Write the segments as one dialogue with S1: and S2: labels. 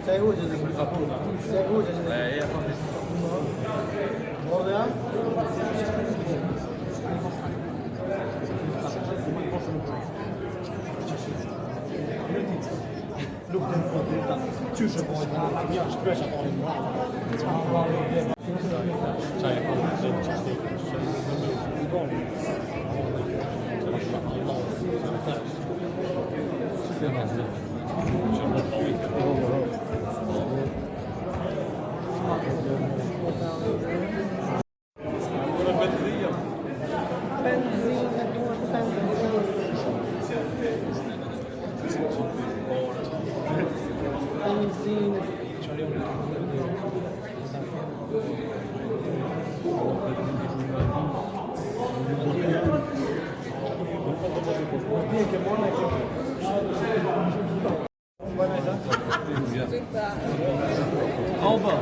S1: Sei hoje, sei hoje. Orada ya. Tjusen på en jag sprösa på en Alba.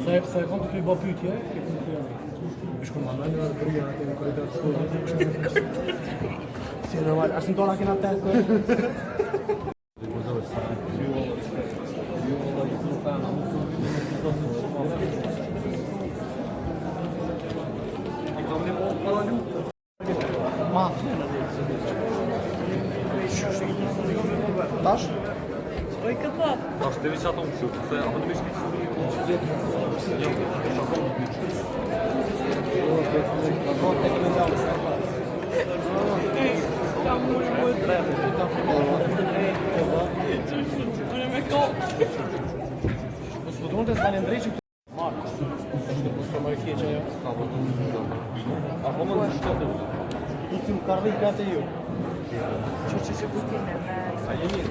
S1: Sa e kam të bë pyetje, shkojmë në Andrea atë në korridor të shkollës. Si normal, as në tona kena testë. Tash?
S2: Oj këta.
S3: Tash devi që ato më kështu, se apo të bishki jo, shakon të bishki.
S2: Unë me ko.
S1: Së të të s'kanë ndrejqë marë. Së më keqe jo. Apo më në shkëtë. Tu si më karve I kate ju.
S2: Që kutine me...
S1: A jemi?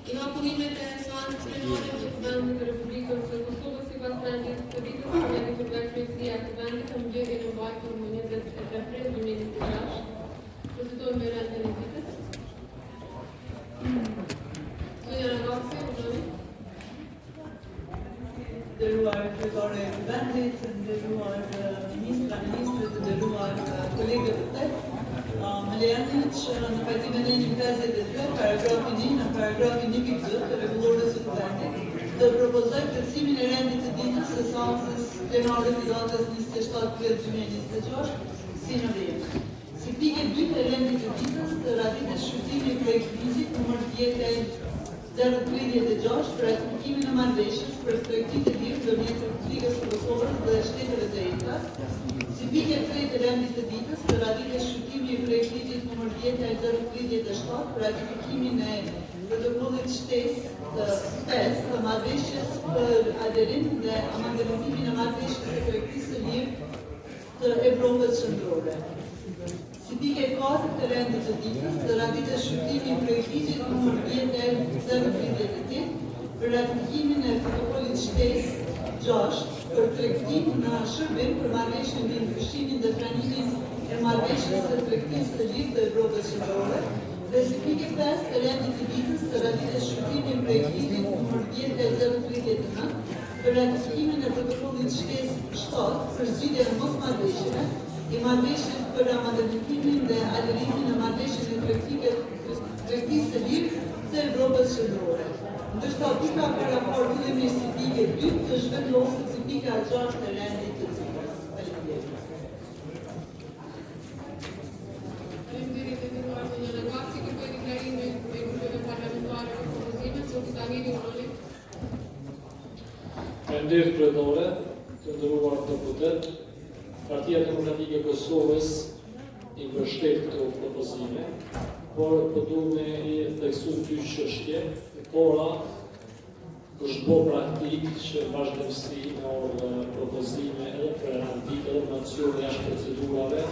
S4: Inoakurimet e seancës plenare të Vendit të Republikës së Kosovës sipas rendit të ditës së vendit për Kryesia të vendit të mbledhjen e mbajtur më 23 prill 2026. Proceduron me rendin e ditës. Zonja Ragazzi, vazhdoni.
S5: Nderuar kryetare e vendit, nderuar ministrë, të nderuar kolegët e tjerë. Më lejani që në pajtimin e 152, paragrafi 1, në paragrafin 1.2 të rregullores së vendit, të propozoj plotësimin e rendit të ditës së seancës plenare të datës 27 prill 2026 si në vijim. Si pike 2 të rendit të ditës të raditet shqyrtimi I projektligjit nr. 10/036 për ratifikimin e marrëveshjes për tregtit e lirë ndërmjet Republikës së Kosovës dhe Shteteve të Erëtas. Si pike 3 të rendit të ditës të raditet shqyrtimi I projektligjit nr. 10/037 për ratifikimin e protokollit shtesë të 5 të marrëveshjes për aderim dhe amandementimin e marrëveshjes së tregtisë së lirë të Evropës Qendrore. Si pike 4 të rendit të ditës të raditet shqyrtimi I projektligjit nr. 10/038 për ratifikimin e protokollit shtesë 6 për tregtim në shërbim për marrëveshjen mbi ndryshimin dhe pranimin e marrëveshjes së tregtisë së lirë të Evropës Qendrore. Dhe si pike 5 të rendit të ditës të raditet shqyrtimi I projektligjit nr. 10/039 për ratifikimin e protokollit shtesë 7 për zgjidhjen e mosmarrëveshjeve I marrëveshjes për amandementimin dhe aderimin në marrëveshjen e tregtisë së lirë të Evropës Qendrore. Ndërsa pika paraport fillimisht si pike 2 të zhvendoset si pika 6 të rendit të ditës. Faleminderit.
S4: Faleminderit të nderuar zonja Ragazzi, kërkoj deklarimin e grupeve parlamentare për propozimet, Zotit Amiri Roli.
S6: Faleminderit kryetare, të nderuar deputet. Partia Demokratike e Kosovës I mbështet këto propozime, por po duhet me I theksu dy çështje. Ora është bo praktik që vazhdimsi me propozime edhe për rendit edhe nacione jashtë procedurave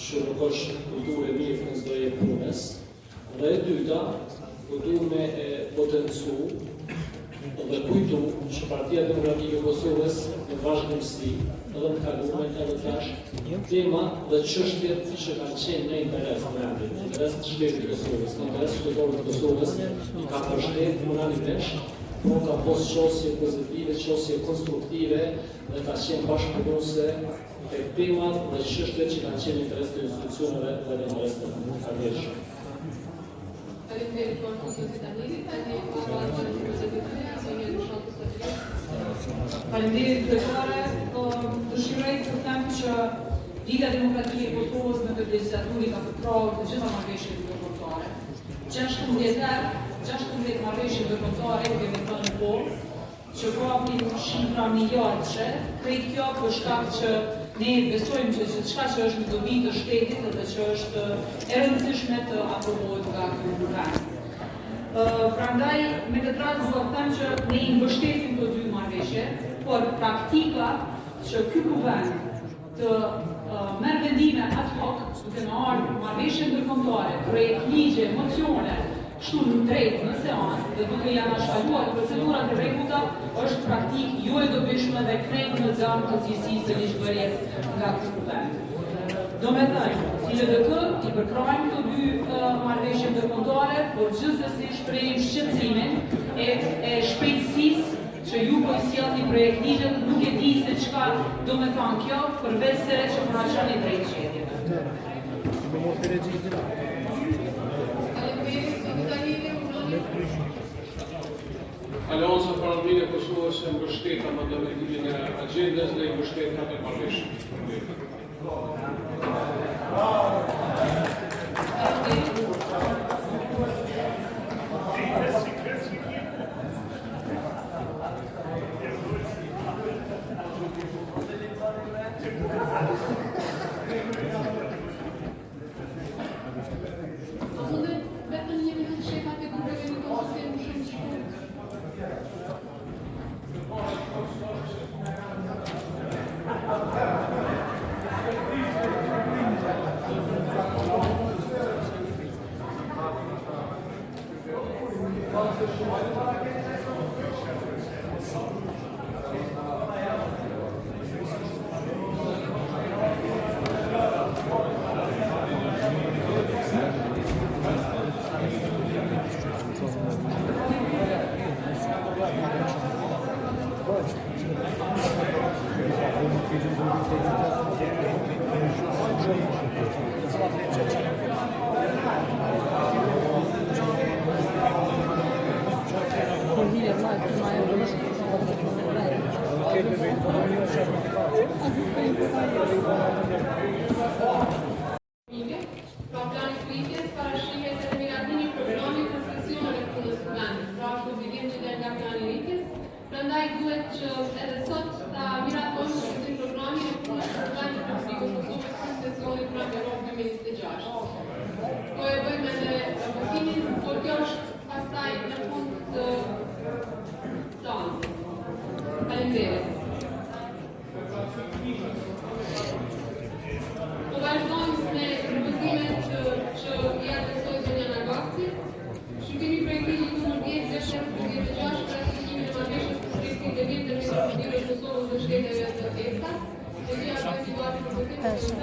S6: që nuk është kulturë e mirë në çdo lloj punës. Dhe e dyta, po duhet me potencu dhe kujtu që Partia Demokratike e Kosovës në vazhdimsi edhe në kalumen edhe tash tema dhe çështjet që kanë qenë në interes të vendit, në interes të shtetit të Kosovës, në interes të qytetarëve të Kosovës, I ka përshtet unanimisht, por ka pas çështje pozitive, çështje konstruktive dhe ka qenë bashkëpunuese tek temat dhe çështjet që kanë qenë në interes të institucioneve dhe në interes të ardhshëm.
S4: Faleminderit për Zotit Amiri, tani
S5: Faleminderit kryetare, dëshiroj të them që Liga Demokratike e Kosovës në këtë legjislaturë ka përkrahur të gjitha marrëveshjet ndërkombëtare. 16 marrëveshje ndërkombëtare kemi thënë po, që kapin shifra miliardëshe, krejt kjo për shkak që ne besojmë që çka që është në dobi të shtetit dhe që është e rëndësishme të aprovohet nga ky vend. Prandaj, me këtë rast do të them që ne I mbështesim këto dy marrëveshje, por praktika që ky kuvend të merr vendime ad hoc, duke në ardhur marrëveshje ndërkombëtare, projekt ligje, mocione, kështu në drejtë në seancë dhe duke janë shkaluar procedurat e rregullta, është praktik jo e dobishme dhe krejt në zjarr të zgjidhjes së ligjvërjes nga ky kuvend. Domethënë, si LDK I përkrahim këto dy marrëveshje ndërkombëtare, por gjithsesi shprehim shqetësimin e shpejtësisë
S7: që ju po sjellni projekt ligjet, nuk e di se çka do me thonë kjo, përveç se që po na çoni drejt çështjeve.
S6: Aleanca Parandinë e Kosovës e mbështet amandamentin e agjendës dhe i mbështet katër marrëveshje.
S4: Vetëm një minutë shefa të grupeve në Kosovë më shumë shkurt. Pra plani kritjes, parashikjet e miratimin programit për sesionet e punës së vendit, pra është obligim që del nga plani rritjes, prandaj duhet që edhe sot ta miratojmë në këtë programin e punës së vendit për Kosovës për sesionin pranoror 2026. Po e bëjmë edhe votimin, por kjo është pastaj në fund të planit. Faleminderit. Po vazhdojmë me propozimet që i adresoj zonja Nagaci. Shqyrtimi projektit numër 10/2026 për ratifikimin e marrëveshjes për shtesë të vjetë ndërmjet Republikës së Kosovës dhe shteteve të EFTA. Zotëria ka situata për votim të komentar.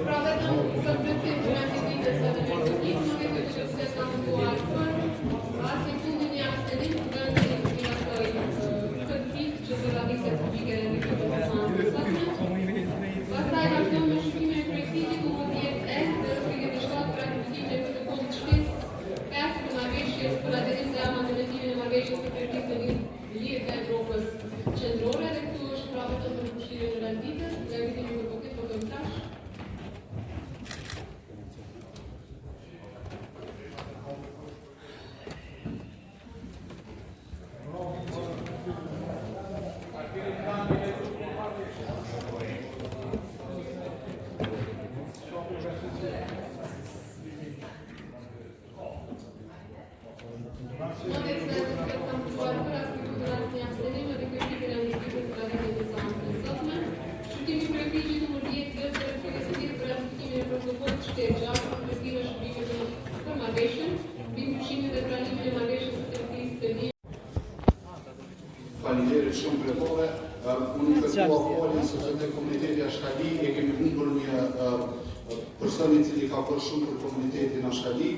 S4: Pra vetëm për plotësim që janë ditës së votimit, nuk e di që se ka votuar për, asnjë fundin e abstenim, vendi i miratoi këtë pikë që do radhiset publike dhe në këtë pastaj vazhdojmë me shkrimin e projektit numër 10/E dhe rrugë 7 për ratifikimin e protokollit shtesë 5 të marrëveshjes për adherim dhe amandementimin e marrëveshjes së Përkrisë të Ligjit të Evropës Qendrore dhe këtu është pra vetëm për pushimin e renditës dhe vitimi për votim votojmë tash.
S8: Faleminderit shumë plotore. Unë kërkova foljen sepse te komuniteti Ashkali e kemi humbur një person i cili ka bërë shumë për komunitetin Ashkali,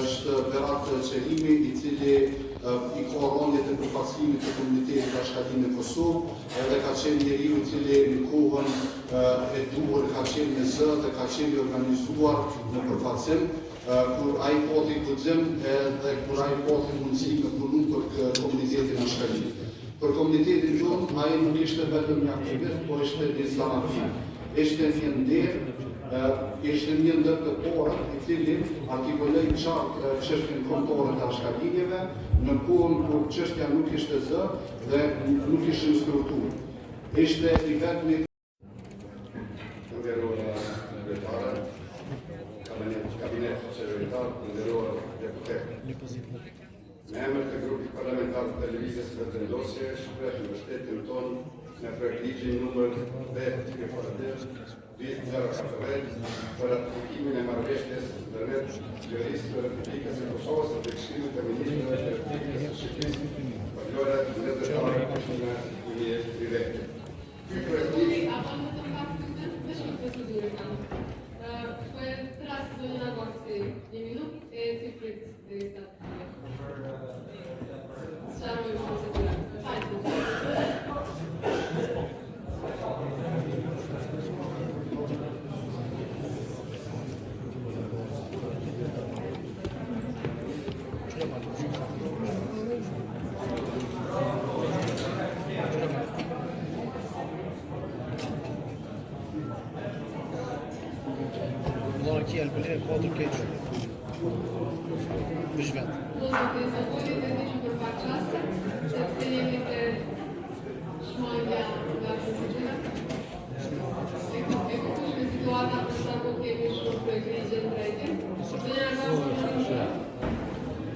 S8: është Berat Qelimi, i cili i ka rëndjet e përfaqësimit të komunitetit Ashkali në Kosovë, edhe ka qenë njeriu i cili në kohën e duhur ka qenë me zë dhe ka qenë i organizuar në përfaqësim. Kur ai poti guxim edhe kur ai poti mundësi me punu për komunitetin Ashkali. Për komunitetin tonë, ai nuk ishte vetëm një aktivist, po ishte një zanatik. Ishte një nder, ishte një ndër të porët i cili artikuloi qartë çështjen kombëtare të Ashkalinjeve, në kohën kur çështja nuk ishte zë dhe nuk ishte instruktuar. Ishte i vetmi kabinet qeveritar, nderuar deputet. Në emër të grupit parlamentar të televizjes Vetëvendosje, shpreh mbështetjen tonë në projektligjin numër 10/2026 2040 për ratifikimin e marrëveshjes ndërmjet Qeverisë së Republikës së Kosovës dhe Këshillit të Ministrave të Republikës së Shqipërisë për lojrat ndërkombëtare në 2030. Ky projektim
S1: Allora chi è il pelere quadro che c'è? Bishvet.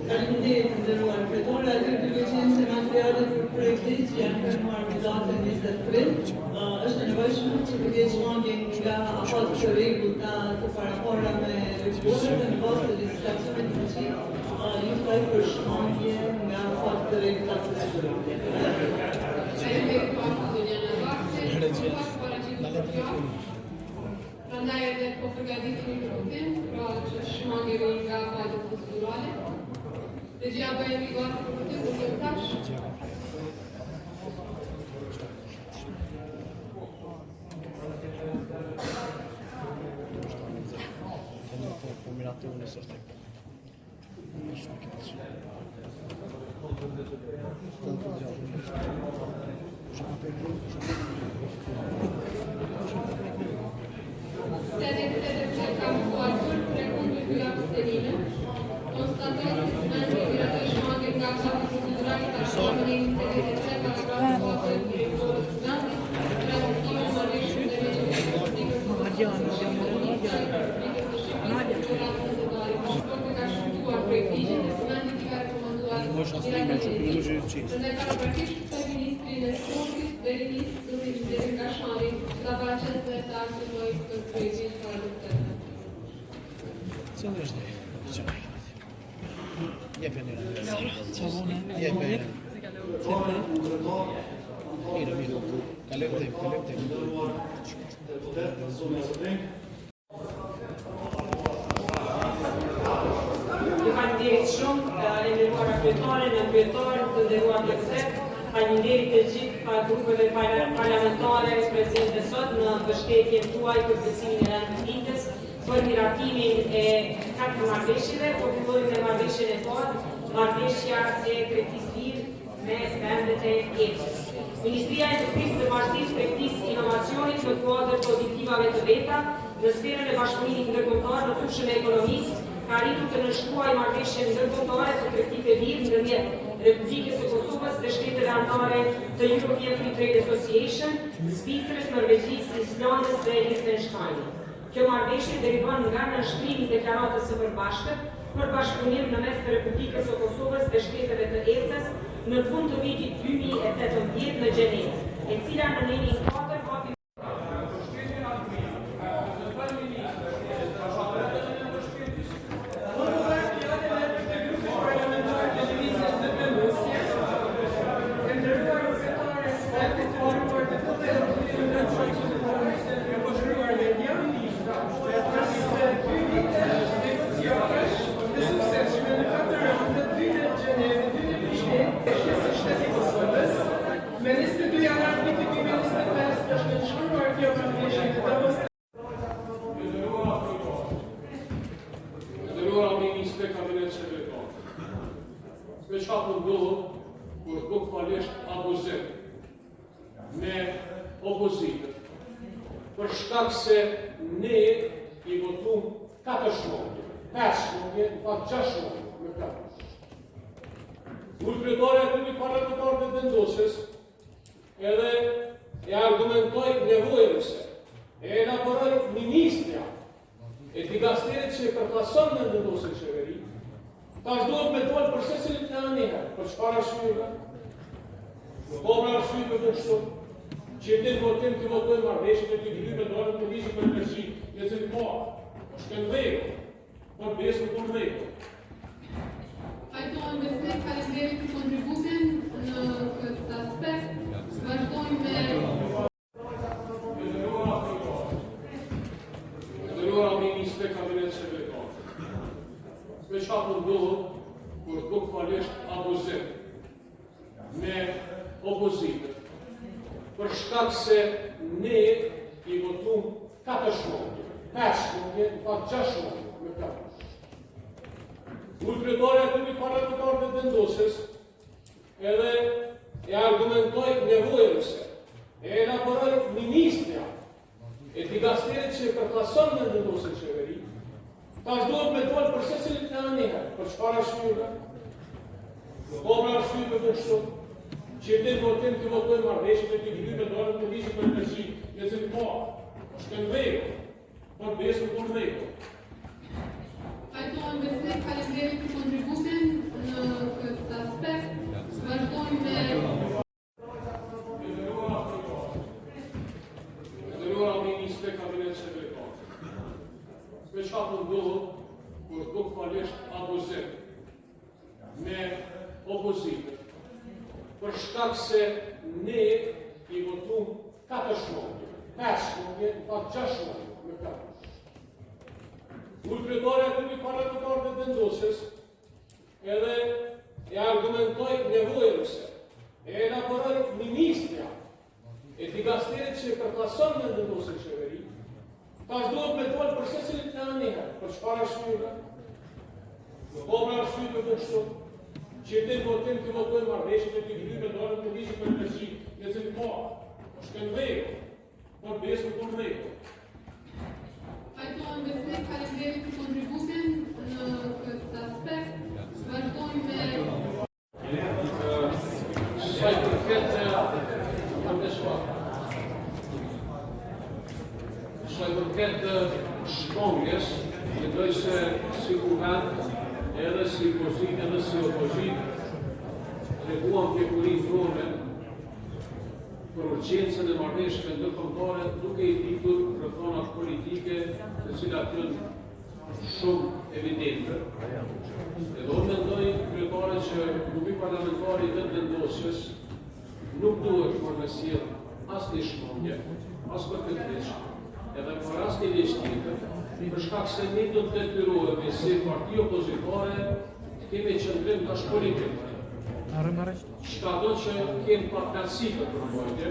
S5: Faleminderit të nderuar kretor, aty përgjigjen se materialet për projektin që janë firmuar me datën 20 prill, është e nevojshme që të ketë shmangje nga afat të rregullta të paraqura me rregullat në bazë të legjislacionit fuqi, ju ftoj për shmangje nga afat të rregullta të
S4: Prandaj edhe po përgatitur një produktim, pra që shmangemi nga afatet procedurale. Dhe gjëja bëjmë i gati për këtë kur të tash.
S7: Faleminderit shumë, e nderuara kryetare, në kryetar, të nderuar deputet, faleminderit të gjithë grupeve parlamentare prezente sot në mbështetjen tuaj për plotësimin e renditës, për miratimin e 4 marrëveshjeve, po fillojmë me marrëveshjen e parë, marrëveshja e tregtisë me vendet e Erçës. Ministria e Industrisë së Bashkisë, Tregtisë e Inovacionit në kuadër të objektivave të veta në sferën e bashkëpunimit ndërkombëtar në fushën e ekonomisë, ka arritur të nënshkruaj marrëveshjen ndërkombëtare të tregtisë lirë ndërmjet Republikës së Kosovës dhe shteteve anëtare të European Free Trade Association, Zvicrës, Norvegjisë, Islandës dhe Liechtensteinit. Kjo marrëveshje derivon nga nënshkrimi i deklaratës së përbashkët për bashkëpunim në mes të Republikës së Kosovës dhe shteteve të Ertës në fund të vitit 2018 në Gjenevë, e cila në nenin 4 hapi
S6: për shkak se ne i votum 4 shmangje, 5 shmangje, pa 6 shmangje me 4. Kryetare e grupit parlamentar të vendosjes edhe e argumentoj nevojën se e elaboroi ministrja e digasterit që e përklason në vendosjen e qeveri, tash duhet me dojnë për sesin e njëherë, për çfarë arsyeve, nuk ka arsye për të kështu, që në votim të votojmë marrëveshjen e të dy me dorën të ligjit për energji, lezetari është në rregull, por besë në rregull.
S4: Vazhdojmë me se falenderit për kontributin në këtë aspekt. Vazhdojmë me
S6: Nderuara Ministre Kabinet Sekretar. Me çfarë mundohet kur bukfalisht abuzim me opozitën. Për shkak se ne I votum 4 shmangje, 5 shmangje, pa 6 shmangje me 4. Kryetari aty i parlamentarëve të vendosjes edhe e argumentoi nevojën se e elaboroi ministrja e digasterit që përklason në vendosjen e qeveri, tash duhet me folë për secilin nga njëherë, për çfarë arsyeve, po për arsye për kështu, që në votim të votojmë marrëveshjen e të dy me dorën të ligjit për energji, lezetari është në rregull, por besë në rregull.
S4: Vazhdojmë me se falenderit për kontributin në këtë aspekt. Vazhdojmë me
S6: Nderuara Ministre Kabinet Sekretar. Me çfarë mundohet kur bukfalisht abuzim me opozitën. Për shkak se ne I votum 4 shmangje, 5 shmangje, pa 6 shmangje me 4. Kryetari aty I parlamentarëve të vendosjes edhe e argumentoi nevojën se e elaboroi ministrja e digasterit që përklason në vendosjen e qeveri, tash duhet me folë për secilin nga njëherë, për çfarë arsyeve, po për arsye për kështu, që në votim të votojmë marrëveshjen e të dy me dorën të ligjit për energji, lezetari është në rregull, por besë në rregull.
S4: Vazhdojmë me se falenderit për kontributin në këtë aspekt. Vazhdojmë me
S6: Sa I përket shmangjes, mendoj se si kuvend, edhe si pozitë, edhe si opozitë, treguam pjekurin tonë për urgjencën e marrëveshjeve ndërkombëtare, duke I ditur rrethona politike, të cilat janë shumë evidente. Edhe unë mendoj kryetare që grupi parlamentar I vendosjes nuk duhet për me sjellë asnjë shmangje, as për këtë ligj, edhe për asnjë ligj tjetër, për shkak se ne do të detyrohemi si parti opozitare të kemi qëndrim tash politik. Çka do që kemë partnerësi të përvojtje,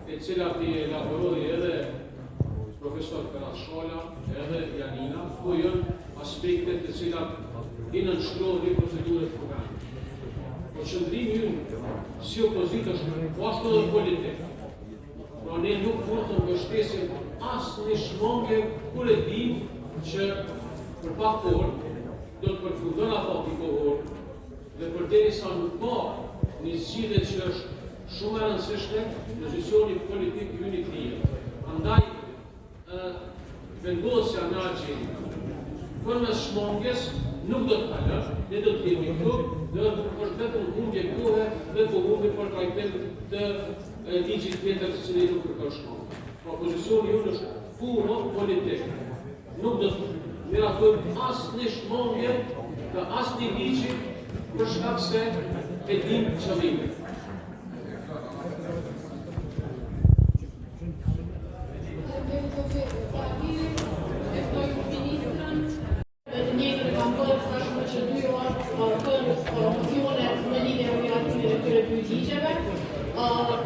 S6: e cilat I elaboroi edhe profesor Ferhat Shkolla, edhe Janina, ku janë aspektet të cilat I nënshtrohen në procedurën programit. Po qëndrimi ynë si opozitë është po ashtu edhe politik. Pra ne nuk mund të mbështesim asnjë shmangje kur e dim që për pak orë do të përfundon afati kohor dhe përderisa nuk ka një zgjidhje që është shumë e rëndësishme në pozicioni politik I unit ligjit. Andaj vendosja në agjendë përmes shmangjes nuk do të kalon, ne do të jemi këtu dhe do të është vetëm humbje kohe dhe humbje për trajtim të ligjit tjetër të cilin nuk kërkon shmangje. Pra pozicioni ynë është puro politik. Nuk do të miratojmë asnjë shmangje të asnjë ligji për shkak se e dim qëllimin.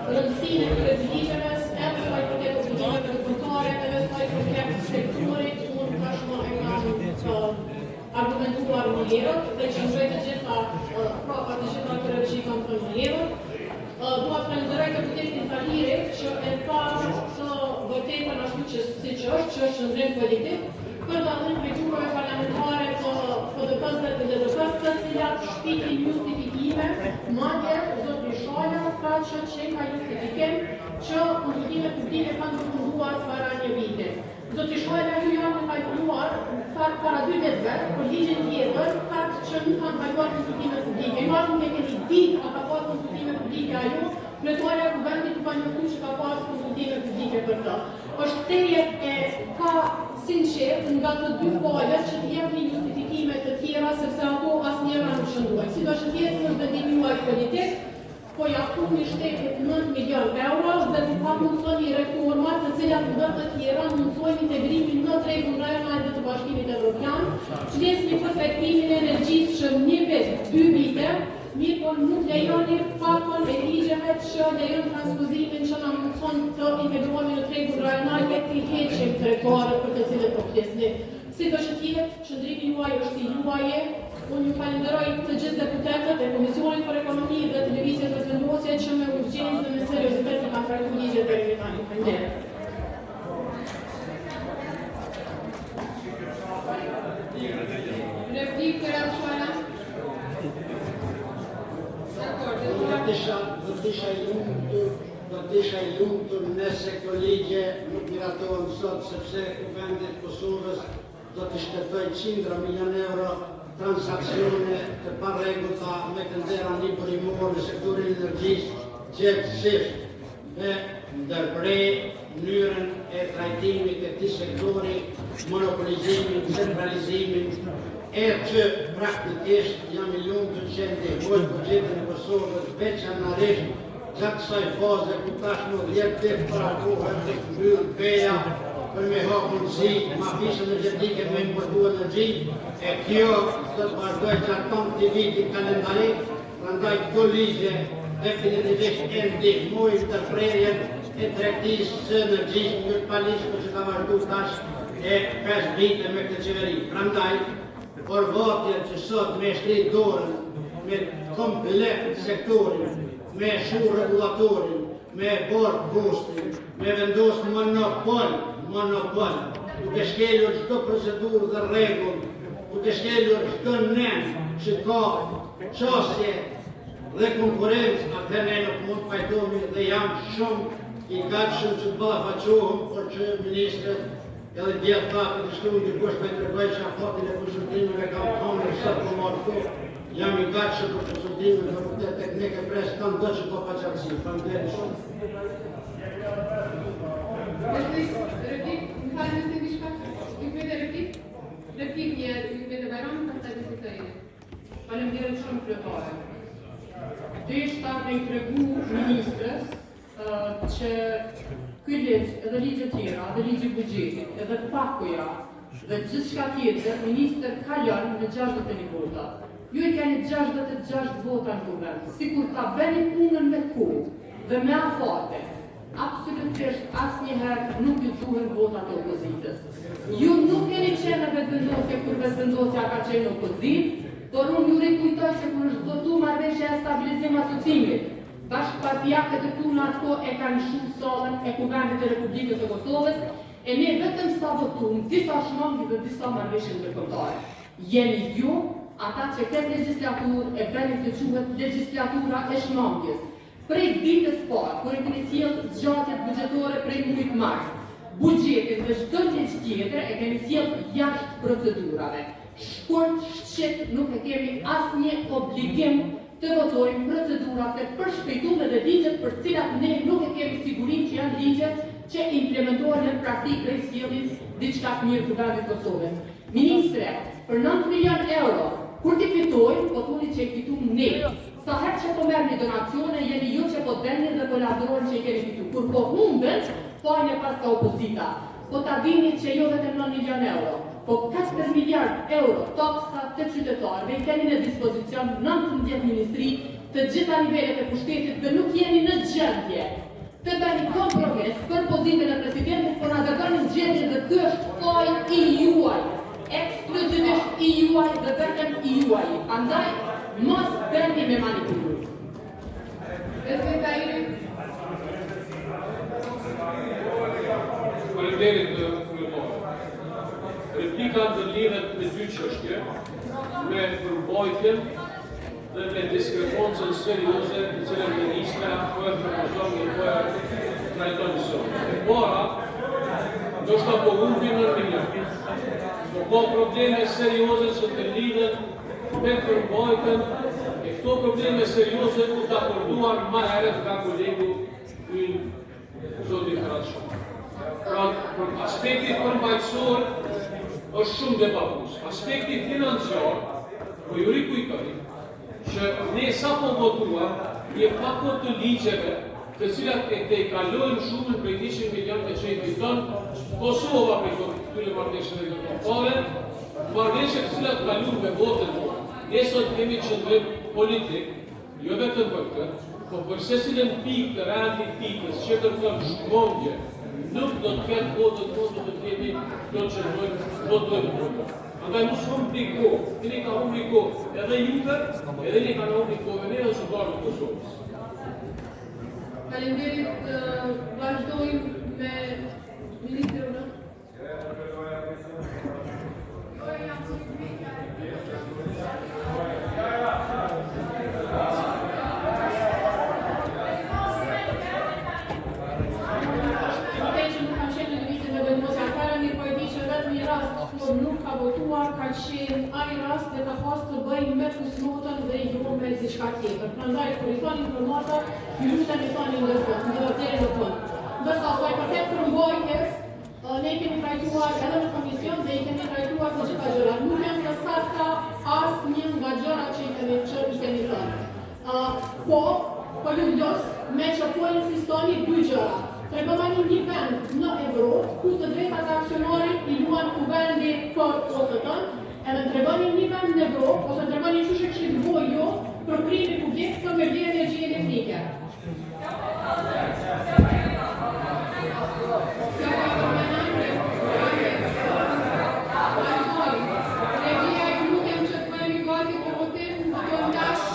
S4: Rëndësinë e këtyre ligjeve, edhe sa I përket opinionit ndërkombëtare, edhe sa I përket sektorit, unë tashmë e kam argumentuar më herët dhe qëndroj të gjitha prapat e gjitha këtyre që I kam thënë më herët. Dua të falenderoj deputetin Tahirit që e tha të vërtetën ashtu që siç është, që është qëndrim politik, për dallim prej grupeve parlamentare të FDP-s dhe të LDP-s, të cilat shpikin justifikime, madje zoti Sholla tha që ka justifikim që konsultimet publike kanë përfunduar para një viti. Zoti Sholla ju janë kalkuluar para 2 viteve për ligjin tjetër, thatë që nuk kanë kaluar konsultime publike. Imagjini që keni ditë ka kaluar konsultime publike ajo, Kryetaria e Kuvendit ka njoftuar që ka pas konsultime publike për të. Është teje e ka sinqert nga të dy palët që të jepni justifikime të tjera sepse ato asnjëra nuk shënduajnë. Sidoqë të jetë në vendimi juaj politik, po japuni shtetit 9 milion euro dhe të pa mundsoni reformat të cilat në të tjera mundsojnë integrimin në tregun rajonal dhe të Bashkimit Evropian, çlesni perfektimin e energjisë që një vit, 2 vite, mirë po nuk lejoni fakon e ligjeve që lejon transpozimin që na mundson të integrohemi në tregun rajonal dhe të heqim tregtarët për të cilët po flisni. Sidoqë të jetë, qëndrimi juaj është i juaje. Unë ju falenderoj të gjithë deputetët e Komisionit për Ekonomi dhe Televizjet dhe Vendosje që me urgjencë dhe me seriozitet i kanë trajtuar ligjet deri në tani. Faleminderit. Replikë për Alshuala.
S9: Do të isha i lumtur nëse kolegje nuk miratohen sot sepse Kuvendi Kosovës do të shtetoj qindra milion euro transakcione të parregullta me tendera librimore në sektorin e energjisë gjithësisht me ndërprej mënyrën e trajtimit e këtij sektori, monopolizimin, centralizimin, që praktikisht jam i lumtur që ndihmoj buxhetin e Kosovës veçanërisht gjatë kësaj faze ku tashmë 10 ditë para kohës të mbyll beja për me hapë mundësi mafisë energjetike me importu energji, e kjo do të vazhdoj gjatë këtij viti kalendarik, prandaj këto ligje definitivisht e ndihmojnë ndërprerjen e tregtisë së energjisë në paligjshme që ka vazhduar tash e 5 vite me këtë qeveri. Prandaj, orvatjet që sot me shtrit dorën me komplet sektorin, me shu regulatorin, me bord postin, me vendos monopol, duke shkelur çdo procedurë dhe rregull, duke shkelur çdo nen që ka çështje dhe konkurrencë, atë ne nuk mund të pajtohemi dhe jam shumë i gatshëm që të ballafaqohem, por që ministrët edhe djetë ta të shkruan dikush me tregoj që afatin e konsultimeve kam thonë sot po marr këtu. Jam i gatshëm për konsultime dhe për teknike pres kanë do që po paqartësi. Faleminderit shumë.
S4: Faleminderit shumë kryetare. Deshta me i tregu ministrës që ky ligj edhe ligje tjera, edhe ligji buxhetit, edhe pakuja dhe gjithçka tjetër, ministër ka lënë në 61 vota. Ju e keni 66 vota në kuvend, sikur ta bëni punën me kohë dhe me afate. Absolutisht asnjëherë nuk ju duhen votat e opozitës. Ju nuk keni qenë në vetëvendosje kur vetëvendosja ka qenë në opozitë, por unë ju rikujtoj se kur është votuar marrëveshja e stabilizim asociimit, bashkëpartijakët e tuna ato e kanë shumë sallën e Kuvendit të Republikës së Kosovës, e ne vetëm sa votuam disa shmangje dhe disa marrëveshje ndërkombëtare. Jeni ju ata që këtë legjislaturë e bëni të quhet legjislatura e shmangjes. Prej ditës parë, kur e keni sjellë zgjatjet buxhetore prej muajit mars, buxhetin dhe çdo gjë tjetër e keni sjellë jashtë procedurave. Shkurt, shqet, nuk e kemi asnjë obligim të votojmë procedurat e përshpejtuara dhe ligjet për cilat ne nuk e kemi sigurinë që janë ligjet që implementohen në praktikë prej sjelljes diçka të mirë Kuvendit Kosovës. Ministre, për 9 milion euro, kur ti fitojnë, po thoni që e fitum ne. Sa herë që po merrni donacione, jeni ju që po dëni dhe po lavdëroni që i keni fitu. Kur po humben, pajnë e pas ka opozita. Po ta dini që jo vetëm 9 milion euro, po 4 miliard euro taksa të qytetarëve i keni në dispozicion 19 ministri të gjitha nivelet e pushtetit dhe nuk jeni në gjendje të bëni kompromis për pozitën e presidentit, por na dërgoni zgjedhje dhe ky është faji i juaj, ekskluzivisht i juaj dhe vetëm i juaj. Andaj mos bëni me manipulu.
S6: Faleminderit kryetare. Replika të lidhet me dy çështje, me përmbajtjen dhe me diskrepancën serioze të cilën ministra po e propozon dhe po e trajton sot. E para, ndoshta po humbin në milion. Po ka probleme serioze që të lidhen me përmbajtjen E këto probleme serioze u të akorduar ma herët nga kolegu ynë Zoti Frashon. Pra, aspekti përmbajtësor është shumë debatus. Aspekti financiar, po ju rikujtoj, që ne sa po votuar, je pakot të ligjeve, të cilat e te kalojnë shumën për 100 milion të që i fiton Kosova për këtyre marrëveshjeve ndërkombëtare, marrëveshje të cilat kalojnë me votën. Ne sot kemi qëndrim politik, jo vetëm për këtë, po për secilën pikë të realitetit që kërkon shkëmbëngje, nuk do të ketë votën tonë të kemi do të qëndrojmë votojmë për. Andaj mos humbi kohë, keni ka humbi kohë, edhe juve, edhe ne kanë humbi kohë, ne dhe zëtarë të Kosovës.
S4: Faleminderit, vazhdojmë me Ministrin në. Nuk ka votuar, ka qenë ai rast dhe ka pas të bëjnë me fusnotën dhe jo me diçka tjetër. Prandaj kur i thoni informata, ju lutem i thoni në fund, deri në fund. Ndërsa sa i përket përmbajtjes, ne kemi trajtuar edhe në komision dhe i kemi trajtuar të gjitha gjërat. Nuk janë të sakta asnjë nga gjërat që i kemi thënë. Po lutjos me që po insistoni dy gjëra. Tregomani një vend në Evropë, ku të drejtat e aksionarit i luan kuvendi për OST-n, edhe tregoni një vend në Evropë, ose tregoni që këshit vojo për primi publik të mërgjë energji elektrike. Regia i lutem që të bëjmë gati për votim, në të ndash.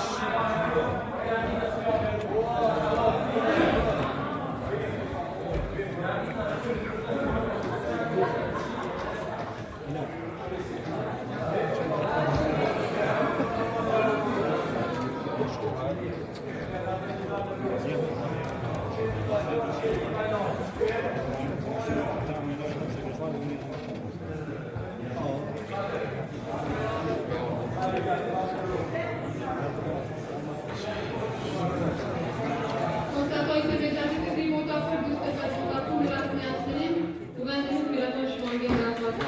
S4: Konstatoj se veçanit e 3 vota për 24 vota kundër asnjë abstenim, kuvendi nuk miraton shmangjen nga ato të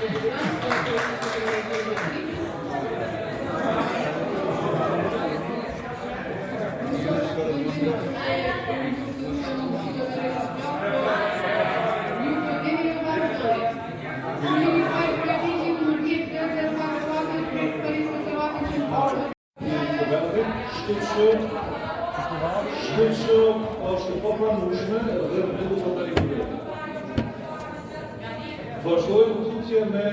S6: Shkëtë është po pranueshme dhe ne do të rikujtojmë. Vazhdojmë tutje me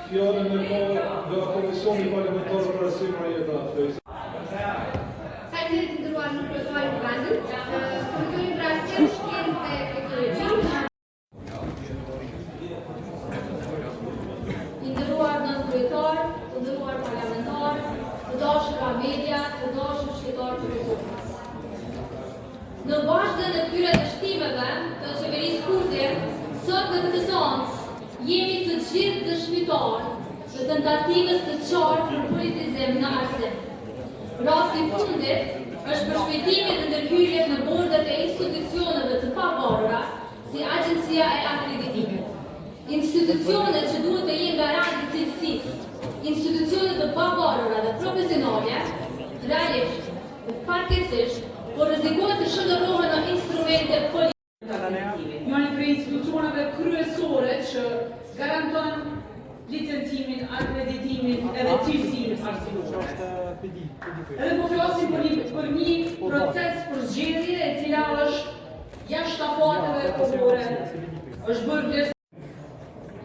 S6: fjalën e Komisionit Parlamentar për Arsimën e Jetës.
S4: Faleminderit të nderuar në kryetarë të vendit. Komisioni për Arsim, Shkencë dhe Teknologji. I nderuar kryetar, të nderuar parlamentar, të dashur media, të dashur shqiptar të Kosovës. Në vazhdim të këtyre dështimeve të qeverisë kurdi, sot në këtë seancë jemi të gjithë dëshmitar të tentativës të qartë për politizim në Arsim. Rasti i fundit është përshpejtimi dhe ndërhyrjet në bordet e institucioneve të pavarura si Agjencia e Akreditimit. Institucionet që duhet të jenë garanti të cilësisë, institucionet të pavarura dhe profesionale, realisht dhe fatkeqësisht por rrezikohet të shndërrohen në instrumente politike.
S10: Janë prej institucioneve kryesore që garanton licencimin, akreditimin edhe cilësinë arsimore. Edhe po flasim për një proces për zgjedhje e cila është jashtë afateve kohore, është bërë vlerësimi.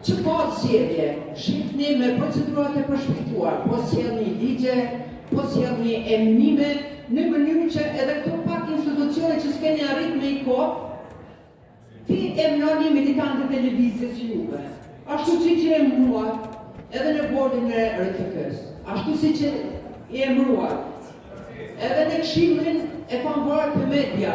S11: Që pas zgjedhje, shihni me procedurat e përshpejtuar, po sjellni ligje, po sjellni emnime, në mënyrë që edhe këto pak institucione që s'keni arrit me i kohë, ti emnoni militantët e lëvizjes juve. Ashtu si që e emnuar edhe në bordin e RTK-s, ashtu si që e emnuar edhe në këshillin e pavarur të media,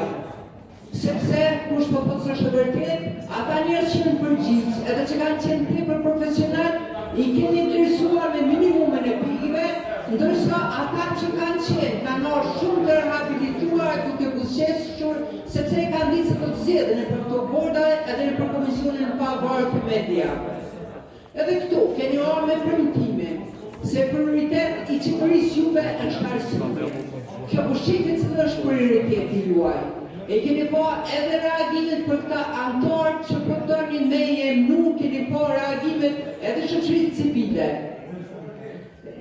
S11: sepse kush po thotë se është vërtet, ata njerëz që në përgjithë, edhe që kanë qenë tepër profesional, i keni ndërsuar me minimumin e pikëve ndërsa ata që kanë kanë orë shumë të rehabilituar duke buzëqeshur sepse kanë ditë se do të zgjedhen për këto borda edhe në për Komisionin e Pavarur të Mediave. Edhe këtu keni orë me premtime se prioritet i qeverisë juve është arsimi. Kjo pushime që është prioriteti juaj. E keni po edhe reagimet për këta antarë që përdornin meje, nuk keni po reagimet edhe shoqërisë civile.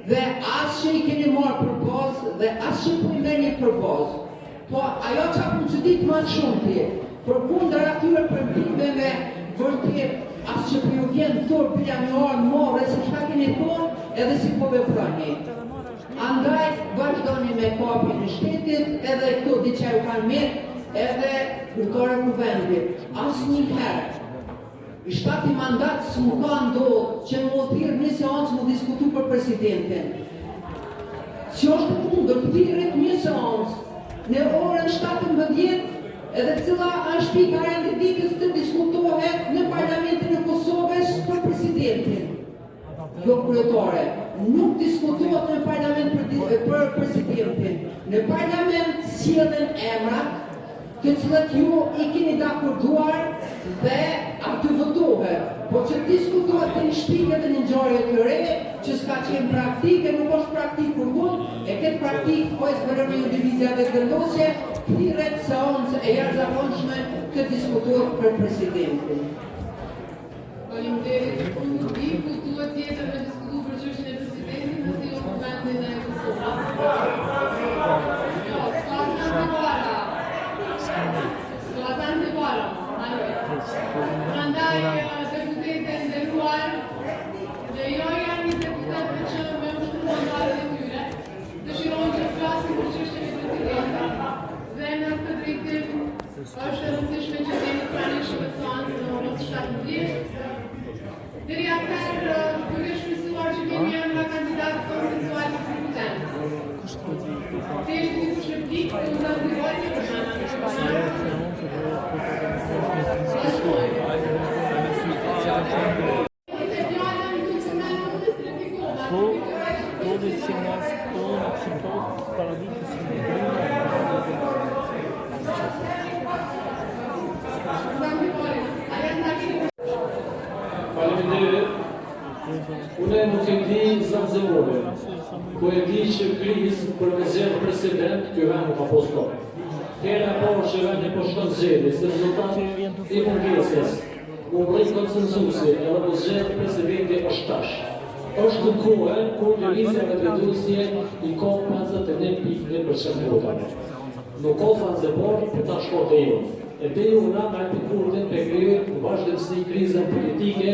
S11: Dhe as që i keni marrë përbozë dhe as që po i merrni përbozë. Po ajo që më çudit më shumë ti, përkundër atyre premtimeve, vërtet as që po ju vjen thur bila me orë more se çka keni thonë edhe si po veproni. Andaj vazhdoni me kapjen e shtetit, edhe këtu diçka ju kanë mirë, edhe kryetare kuvendit. Asnjëherë i shtati mandat s'mu ka ndodhur që më thirr një seancë më diskutu për presidentin. Që është mundur të thirret një seancë në orën 17 edhe cila është pika e renditës të diskutohet në Parlamentin e Kosovës për presidentin. Jo kryetare, nuk diskutohet në Parlament për presidentin. Në Parlament sillen emrat të cilat ju i keni dakorduar dhe aty votohet. Po që diskutohet të një shpike dhe një ngjarje të re, që s'ka qenë praktike, nuk është praktik për mund, e këtë praktik po e zbërëmi në divizja dhe vendosje, thirret seancë e jashtëzakonshme të diskutohet për presidentin.
S4: Faleminderit. Unë di kulturë tjetër me diskutu për çështjen e presidentit, nëse jo Parlamentin e Kosovës. Prandaj deputetët e nderuar, dhe jo janë një deputet që me ushtruar mandatet e tyre, dëshirojnë që të flasin për çështjen e presidentit. Dhe në këtë drejtim është e rëndësishme që jemi pranishëm të seancës në orën 17. Deri atëherë duke shpresuar që kemi emra kandidatë konsensual të president. Të është një kush replik, të më zazivojnë për shana.
S6: Faleminderit. Unë nuk e di zanzërore, po e di që krizë për me zgjedhë president, kjo vend nuk ka poston. Hera parë që vendi po shkon zgjedhje, se rezultati i mungesës, u rrit konsensusi edhe po zgjedhë presidenti është tash. Është në kohën kur lëvizja vetëdijësie i ka 51.1% votave. Nuk ka zanzëbar për ta shkuar te ju. E te ju na me pikurdin për kryer në vazhdimsi krizën politike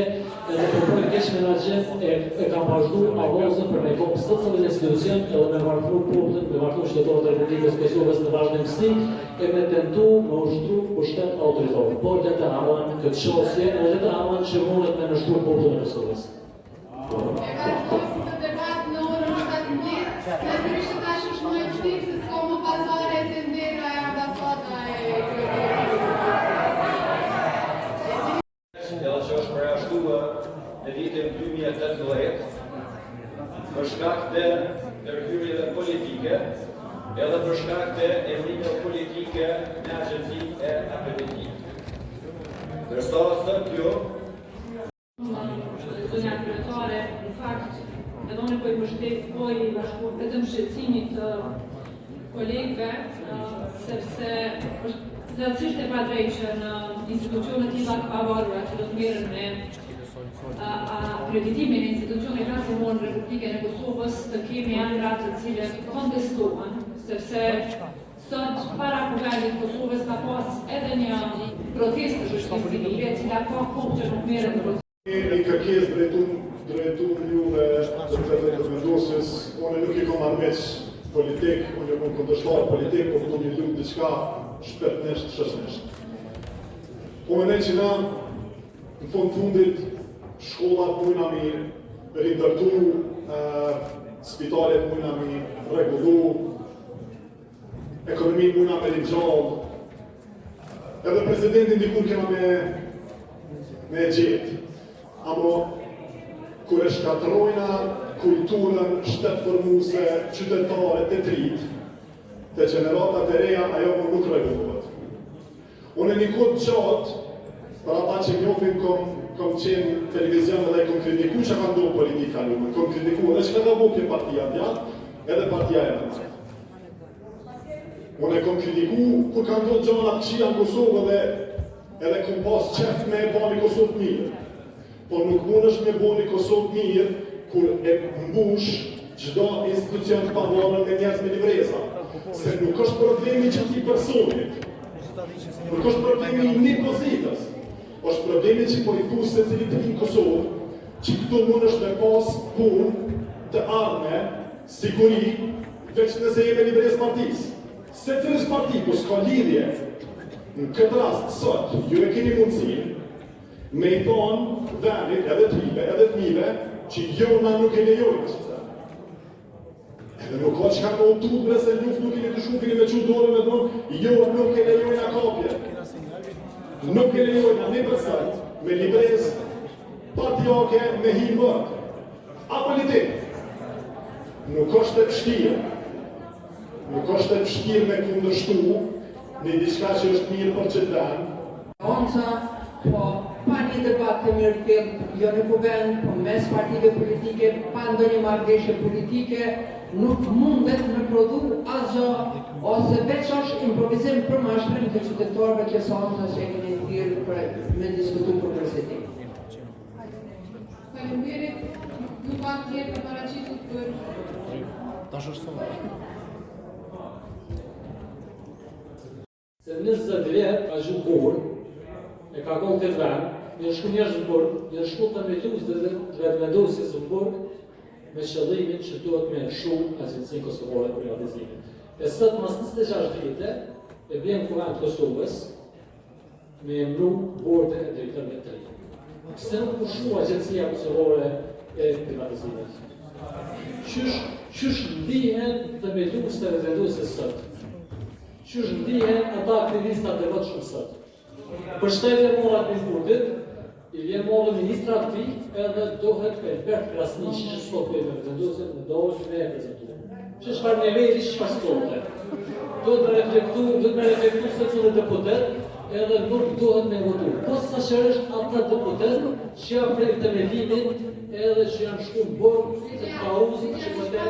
S6: edhe përpojnë keq menaxhem e kam vazhdu avozën për me kopë së cilën institucion edhe me varfru popullin, me varfru qytetarët e Republikës Kosovës në vazhdimsi e me tentu me ushtru pushtet autoritar. Por le të havan këtë çështje edhe le të havan që mundet me nështruar popullin e Kosovës.
S4: Këtë debat në orën 17, natyrisht tash është më e vështirë se s'ka më pasare e tendera e ambasada e
S12: edhe që është përjashtuar në vitin 2018 për shkak të ndërhyrjeve politike edhe për shkak të emrimeve politike në agjencitë e akademikë. Ndërsa sot kjo
S10: zonja kryetare, në fakt, edhe unë po i mbështet po i bashkuar vetëm shqetësimit të kolegëve, sepse është zëvësisht e padrejtë që në institucionet tilla të pavarura që do të merren me akreditimin e institucioneve klasimore në Republikën e Kosovës të kemi emra të cilët kontestohen, sepse sot para Kuvendit të Kosovës ka pas edhe një protestë të shoqërisë civile, e cila ka kohë që nuk merret në
S13: Një kërkesë drejtum juve të vendosjes, unë nuk i kam armeq politik, unë i kam kundërshtar politik, po këtu një lumë diçka shpetnesht, shesnesht. Po mendoj që na, në fundit, shkollat mujna mi rindërtu, spitalet mujna mi regullu, ekonomin mujna me rinjallë, edhe presidentin dikur kena me gjetë. Amo, kur e shkatrojna kulturën shtetëformuese qytetare të trit, të gjeneratat e reja, ajo më nuk rregullohet. Unë një kohë gjatë, për ata që njohin kom qenë televizion dhe kom kritiku që ka ndohë politika lume, kom kritiku edhe që ka bukje partia djatë, edhe partia e nëmë. Unë e kom kritiku kur ka ndohë gjona të qia në Kosovë dhe edhe kom pas qef me e bani Kosovë mirë. Por nuk mund është me bani Kosovë mirë kur e mbush gjdo institucion të pavarën me njerëz me libreza. Se nuk është problemi që ti personit, nuk është problemi i një pozitës, është problemi që po i thu se cili të rinë Kosovë, që këtu mund është me pas punë të arme, siguri, veç nëse jeme librez partisë. Se cilës parti, po s'ka lidhje, në këtë rast, sot, ju e keni mundësi, me i thonë vendit, edhe t'rive, edhe t'mive, që jo na nuk e lejojnë, që të. Edhe nuk ka që ka në otu, se luft nuk i në të shufin me që dore me thonë, jo nuk e lejojnë a kapje. Nuk e lejojnë a një përsat, me librez, partijake, me hi mërë. A politik, nuk është e pështirë. Nuk është e pështirë me kundërshtu në diçka që është mirë për qëtëran.
S11: Onca, po pa një debat të mirë fillë, jo në kuvend, po mes partive politike, pa ndonjë marrëveshje politike, nuk mundet me prodhu asgjë, ose veç është improvizim për mashtrim të qytetarëve që sa onca që e keni thirrë për me diskutu për prezidentin.
S4: Faleminderit, nuk ka tjerë të paraqitur për
S1: Tash është shumë.
S6: Se 20 vjet ka gjuhë burë, e ka konë këtë vend, një shku njerëz në burë, një shku të vendus dhe vendosjes në burë, me qëllimin që duhet me shumë Agjencinë Kosovare për Privatizimin. E sot mas 26 vite, e bjen kuvend Kosovës me emru bordën e drejtëve të ri. Pse nuk pushu Agjencia Kosovare e Privatizimit? Qysh ndihen të vendusët e vendosjes sot? Qysh ndihen ata aktivistat e vetë shumë sot? Për shtetje morat në burdit, i vjen morë ministra të ti, edhe dohet Elbert Krasniqi që s'ko të me vendosjet në dohet me e prezentu. Që shfar me veri që shfar s'kote. Duhet me reflektu se cilë deputet, edhe nuk duhet me votu. Po sa shërësht ata deputet që janë prej të medimin, edhe që janë shku në borë, të kauzit që vëte.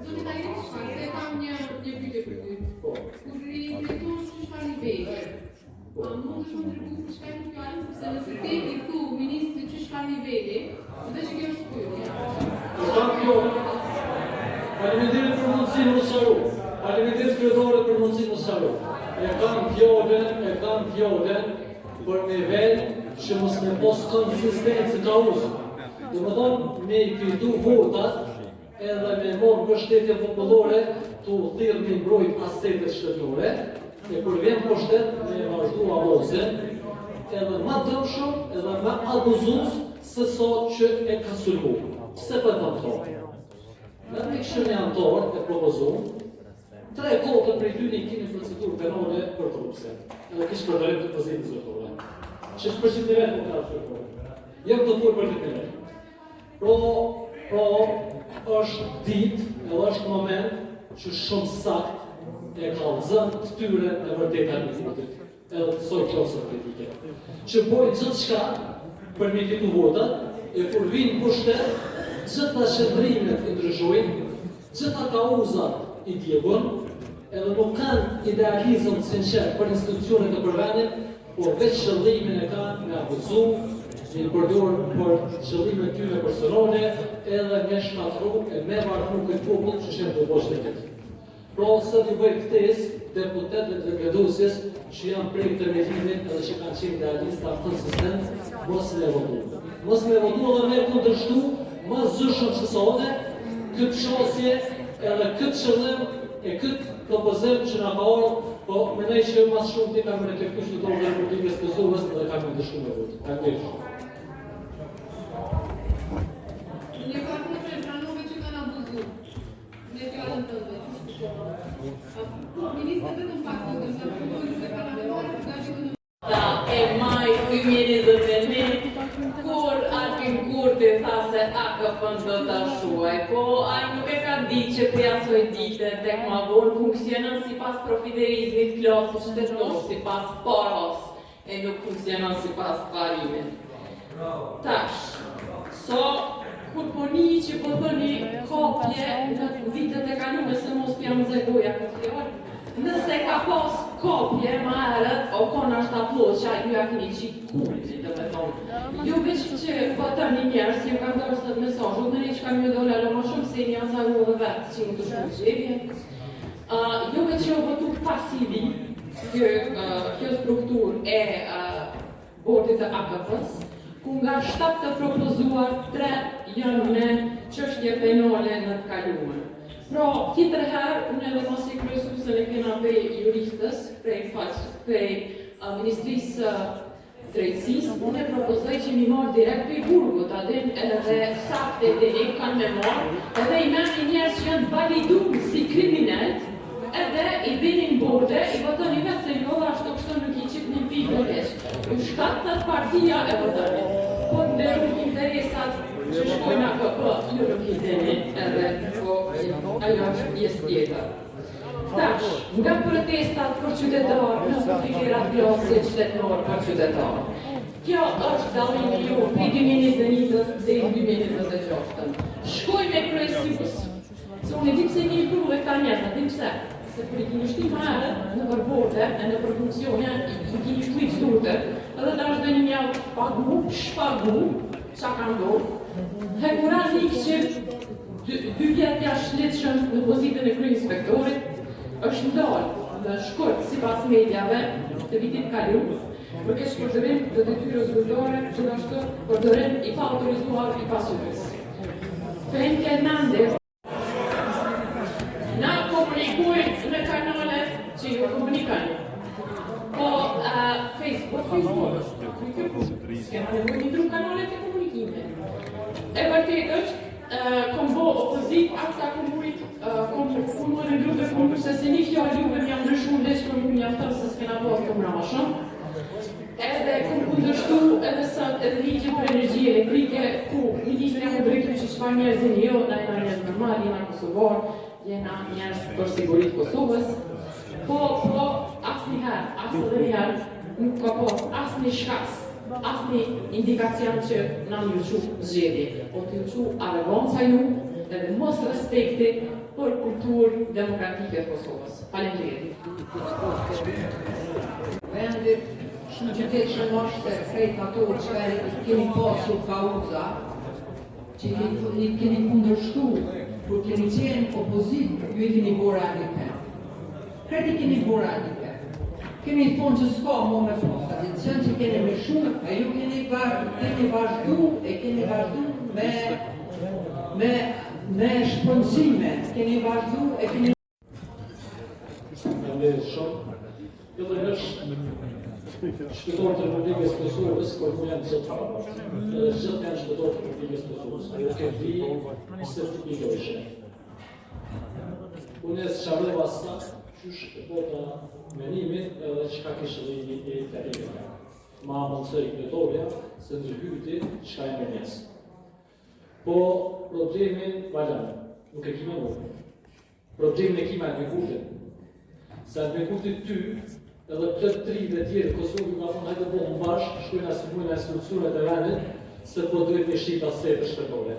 S4: Zonë ta i shfar, se kam një pyetje për ty. Kur reflektosh që shfar një veri, a mund është më nërgu se shka një fjallë, sepse nëse te i këtu ministri që shka nivelli, dhe që kjo është pyetje.
S6: E kam kjo, faleminderit për mundësinë më sharu, faleminderit kryetore për mundësinë më sharu. E kam fjallën për nivel që mos me pos konsistencë ka uzë. Dhe më thonë, me i fitu votat, edhe me morë mbështetje popullore, të u thirë me mbrojt asetet shtetënore, e kur vjen pushtet me vazhdu avozën, edhe ma dëmshëm, edhe ma abuzus, se sot që e ka sulmu. Pse për të mëto? Në të këshën e antarë e propozum, 3 kote për i ty një kini procedurë penale për korupse. Edhe kishë përdarim të pozitë zërtore. Që është përshim nivel për të zërtore. Jem të fuj për të nivel. Pro është dit, edhe është moment që shumë sakt e kalëzën të tyre e vërteta në votit, edhe të soj qosër politike. Që bojnë gjithë shka për me fitu votat, e kur vinë pushtet, gjitha shëndrimet i ndryshojnë, gjitha kauzat i djegun, edhe nuk kanë idealizëm sinqer për institucionet e përvenit, por veç qëllimin e kanë me abuzu, me përdor për qëllimet tyre personale, edhe me shkatru e me varfru këtë popull që shenë të poshtë të këtë. Pra, sot i bëjë këtes deputetët dhe vendosjes që janë prej të medimin edhe që kanë qenë idealista konsistent, mos me votu. Mos me votu edhe me kundërshtu, ma zëshëm se sone, këtë qasje edhe këtë qëllim e këtë propozim që nga ka orë, po menej që mas shumë ti kam reflektu që do dhe politikës Kosovës dhe kam kundërshtu me votu. Kam kërë.
S4: Një partë të pranove që kanë abuzu, në fjallën të dhe. Ministrët e të mpaktu të në përdojnë se parlamentare të gajtë
S2: E maj 2021, kur Albin Kurti tha se
S10: AKP-n do ta shuaj, po ai nuk e ka ditë që për asoj dite tek ma vonë funksionon sipas profiterizmit klasës shtetror, sipas paras, e nuk funksionon sipas parimit. Tash, kur po një që po thoni kopje në vitet e kalume se mos pjam zegoja këtë fjallë, nëse ka pas kopje ma herët, o kona është aploqa, ju ja keni qitë kulli të me thonë. Ju veç që vëtër një njerës, ju ka ndërës të mesajë, në një që kam ju dole lë më shumë se një anë u dhe vetë që ju të shumë gjevje. Ju veç që ju vëtu pasivi, kjo struktur e bordit e AKP-s, ku nga 7 të propozuar, 3 janë në çështje penale në të kalume. Pra, tjetër herë, unë edhe mos i kryesuesën e kena prej juristës, prej Ministrisë Drejtësisë, unë e propozoj që mi marrë direkt prej burgut, adin edhe sakte dhe e kanë me marrë, edhe i merë njerës që janë validuar si kriminelt, edhe i binin borde, i votoni vetë se jo ashtu kështu nuk i qip një pikë resh. U 7 partia e votoni. Po në nuk interesat që shkojnë AKP, ju nuk i deni edhe, po ajo është pjesë tjetër. Tash, nga protestat për qytetarë, në figjerat klasë qytetarë për qytetarë. Kjo është dallimi ju për 2021 dhe 2026. Shkoj me kryesius, se unë e dim se një pru e ka njerëta, dim se për i kini shti ma herët në përborde, në përfunksionja, i kini shtuit sturte, edhe da është dhe një mjau pagu, shpagu, qa ka ndohë, hekura nikë që 2 vjetë jashtë shletëshëm në pozitën e kry inspektorit, është ndalë dhe shkurt si pas medjave të vitit kalu, për kesh përdërim dhe detyre zgurdore, gjithashtu përdërim i pa autorizuar i pasurës. Fejnë ke nande, na komunikujnë në kanale që ju komunikani. Po Facebook, s'kena nevoj një dru kanale të komunikime. E vërtet është, kom bo opozit, aksa kom bujt, kom punu në grupe komunikë, se një fjallë juve m'jam në shumë leqë kom ju mjaftër se s'kena pas kom ramashën. Edhe kom kundërshtu edhe sot edhe ligje për energji elektrike, ku Ministri më drejtu që qëfar njerëzin jo, na jena njerëz normal, jena Kosovar, jena njerëz për sigurit Kosovës, po asni herë, asë dhe njerë, nuk ka pas asni shkas, asni indikacion që na një qu zgjedi, po të qu arroganca ju edhe mos respekti për kulturë demokratike të Kosovës. Faleminderit.
S11: Vendit në qytetë shëmosh se krejt ato që keni pasur kauza, që i keni kundërshtu, kur keni qenë opozit, ju i keni bërë radike. Krejt i keni bërë radike. Kemi thonë që s'ka mo me posta, që qënë që keni me shumë, a ju keni vazhdu me shpënësime, keni vazhdu e keni...
S6: Shqiptarët e Republikës Kosovës, për mu janë gjithë gjithë janë shqiptarët e Republikës Kosovës, ajo të vi se të pikojshë. Unë e së qarëva sa, qysh e bota menimit edhe qka kishë dhe i të rejëve. Ma mundësëri këtëtorja, se ndërhyti qka e me njësë. Po, problemin, valjanë, nuk e kime mu. Problemin e kime e me kurtin. Se e me kurtin ty, edhe plët 3 dhe tjerë Kosovë nga thonë hajtë bohën bashkë, shkujnë asimujnë e strukturët e venit, se po duhet një shqita se të shpetore.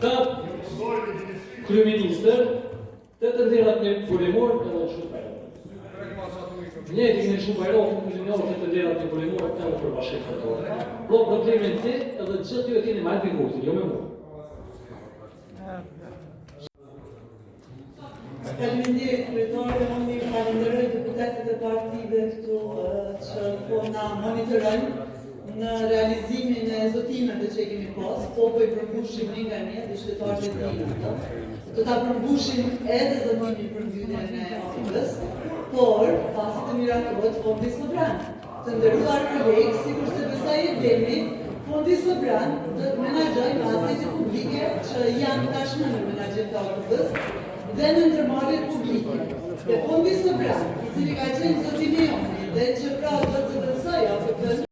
S6: Ka kryeministër, të nderat me burimor edhe në shumë bajrok. Njëti në shumë bajrok, në njërë të nderat me burimor edhe për bashkë shpetore. Pro problemin ti edhe gjithë ju e tini majtë me kurtin, jo me mu.
S5: Faleminderit kryetare, unë i falenderoj deputetët e partive këtu që po na monitorojnë në realizimin e zotimeve që kemi pas, po i përmbushim një nga një dhe qytetarët e tij. Do ta përmbushim edhe zotimin për mbylljen e AKP-s, por pasi të miratohet Fondi Sovran. Të nderuar kolegë, sikur se besoj e dini, Fondi Sovran do të menaxhojë masat publike që janë tashmë në menaxhim të AKP-s dhe në ndërmarrje publike. Dhe Fondi Sovran, i cili ka qenë zotimi jonë, dhe që pra do të zëvendësoj AKP-n